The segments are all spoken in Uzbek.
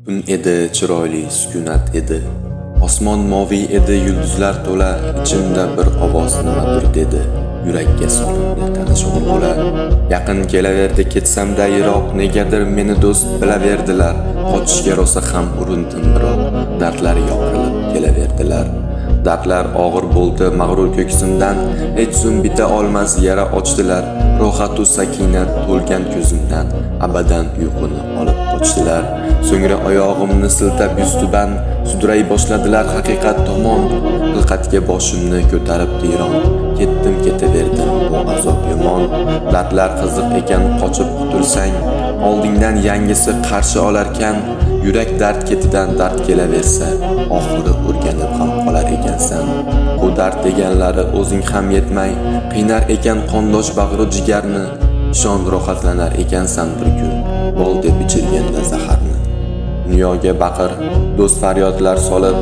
Kun edi, chiroyli sukunat edi. Osmon moviy edi, yulduzlar to'la. Ichimda bir ovoz nimadir dedi. Yurakka solindi tanish urg'ular. Yaqin kelaverdi ketsamda yiroq, negadir meni do'st bilaverdilar. Qochishga rosa ham urindim biroq, dardlar yopirilib kelaverdilar. Dardlar og'ir bo'ldi mag'rur ko'ksimdan, hech zum bita olmas yara ochdilar. Rohatu sakinat to'lgan ko'zimdan, abadan uyquni olib qochdilar. So'ngra oyog'imni siltab yuztuban sudray boshladilar haqiqat tomon. Xilqatga boshimni ko'tarib tiyron, ketdim ketaverdim bu azob yomon. Dardlar qiziq ekan qochib qutulsang, oldingdan yangisi qarshi olarkan. Yurak dard ketidan dard kelaversa, oxiri o'rganib ham qolar ekansan. Bu dard deganlari o'zing ham yetmay, qiynar ekan qondosh bag'ri jigarni. Ishon rohatlanar ekansan bir kun, bol deb ichirganda zaharni. Dunyoga baqir, do'st faryodlar solib,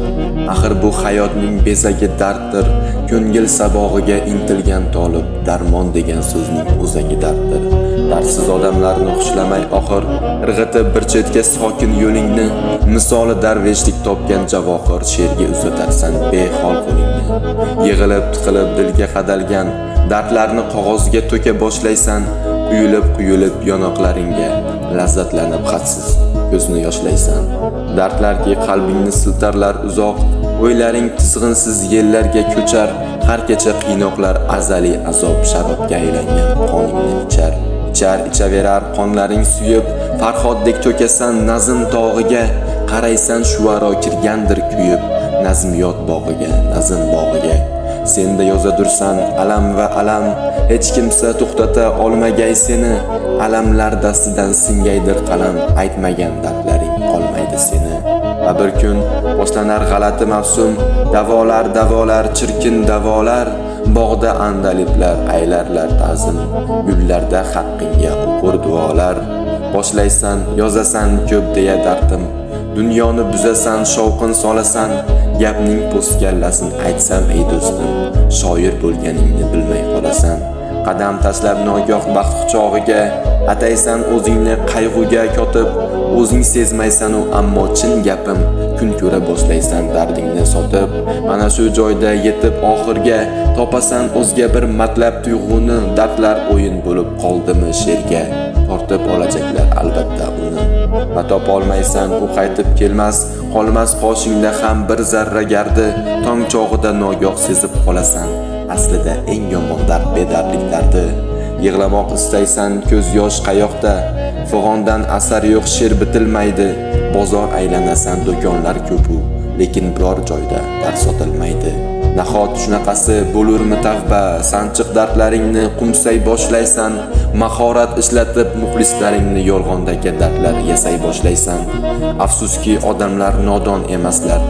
axir bu hayotning bezagi darddir. Ko'ngil sabog'iga intilgan tolib, darmon degan so'zning o'zagi darddir. Dardsiz odamlarni xushlamay oxir, irg'itib bir chetga sokin yo'lingni. Misoli darveshlik topgan javohir, she'rga uzatarsan behol qo'lingni. Yig'ilib tiqilib dilga qadalgan dardlarni qog'ozga to'ka boshlaysan. Quyilib yonoqlaringga lazzatlanib hadsiz ko'zni yoshlaysan. Dardlarki qalbingni siltarlar uzoq, o'ylaring tizg'insiz yellarga ko'char. Har kecha qiynoqlar azaliy azob sharobga aylangan qoningni ichaverar qonlaring suyib, farhoddek to'kasan nazm tog'iga. Qaraysan shuaro kirgandir kuyib, nazmiyot bog'iga, nazm bog'iga. Senda yozadursan alam va alam, hech kimsa to'xtata olmagay seni. Alamlar dastidan singaydir qalam, aytmagan dardlaring qolmaydi seni. Va bir kun boshlanar g'alati mavsum, davolar chirkin davolar. Bog'da andaliblar aylarlar ta'zim, gullarda haqqingga o'qir duolar. Boshlaysan yozasan ko'p deya dardim, dunyoni buzasan shovqin solasan. Gapning po'stkallasin aytsam ey do'stim, shoir bo'lganingni bilmay qolasan. Qadam tashlab nogoh baxt quchog'iga, ataysan o'zingni qayg'uga kotib. O'zing sezmaysan u ammo chin gapim, kun ko'ra boshlaysan dardingni sotib. Mana shu joyda yetib oxirga, topasan o'zga bir matlab tuyg'uni. Dardlar o'yin bo'lib qoldimi she'rga, tortib olajaklar albatta uni. Va topolmaysan u qaytib kelmas, qolmas qoshingda ham bir zarra gardi. Tong chog'ida nogoh sezib qolasan, aslida eng yomon dard bedardlik dardi. Yig'lamoq istaysan ko'z yosh qayoqda, fig'ondan asar yo'q she'r bitilmaydi. Bozor aylanasan do'konlar ko'pu, lekin biror joyda dard sotilmaydi. Nahot shunaqasi bo'lurmi tavba, sanchiq dardlaringni qumsay boshlaysan. Mahorat ishlatib muxlislaringni yolg'ondagi dardlar yasay boshlaysan. Afsuski odamlar nodon emaslar,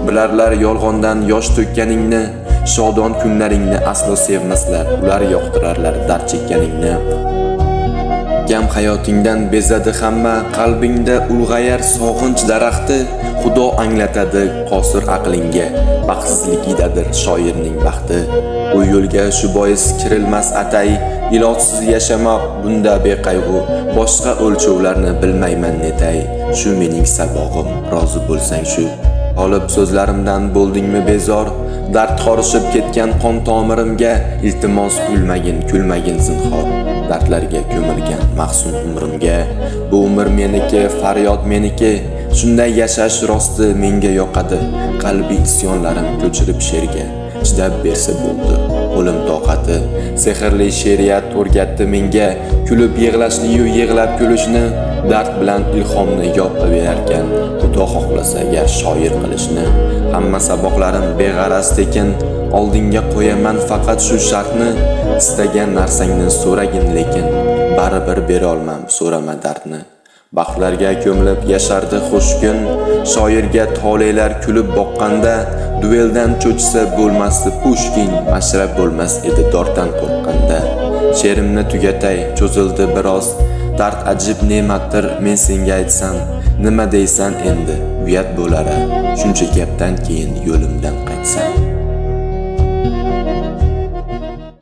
bilarlar yolg'ondan yosh to'kkaningni. Shodon kunlaringni aslo sevmaslar, ular yoqtirarlar dard chekkaningni. Gam hayotingdan bezadi hamma, qalbingda ulg'ayar sog'inch daraxti. Xudo anglatadi qosir aqlingga, baxtsizligidadir shoirning baxti. Bu yo'lga shu bois kirilmas atay, ilojsiz yashamoq bunda beqayg'u. Boshqa o'lchovlarni bilmayman netay, shu mening sabog'im, rozi bo'lsang shu. Olib so'zlarimdan bo'ldingmi bezor, dard qorishib ketgan qon tomirimga. Iltimos kulmagin zinhor, dardlarga ko'milgan mahzun umrimga. Bu umr meniki, faryod meniki, shunday yashash rosti menga yoqadi. Qalbiy isyonlarim ko'chirib she'rga, chidab bersa bo'ldi qo'lim toqati. Sehrli she'riyat o'rgatdi menga, kulib yig'lashni-yu yig'lab kulishni. Dard bilan ilhomni yopib berarkan, Xudo xohlasa agar shoir qilishni. Hamma saboqlarim beg'araz tekin, oldinga qo'yaman faqat shu shartni. Istagan narsangni so'ragin lekin, baribir bera olmam so'rama dardni. Baxtlarga ko'milib yashardi xush kun, shoirga tolelar kulib boqqanda. Dueldan cho'chsa bo'lmasdi Pushkin, mashrab bo'lmas edi dordan qo'rqqanda. She'rimni tugatay, cho'zildi biroz, dard ajib ne'matdir men senga aytsam. Nima deysan endi, uyat bo'lar-a, shuncha gapdan keyin yo'limdan qaytsam.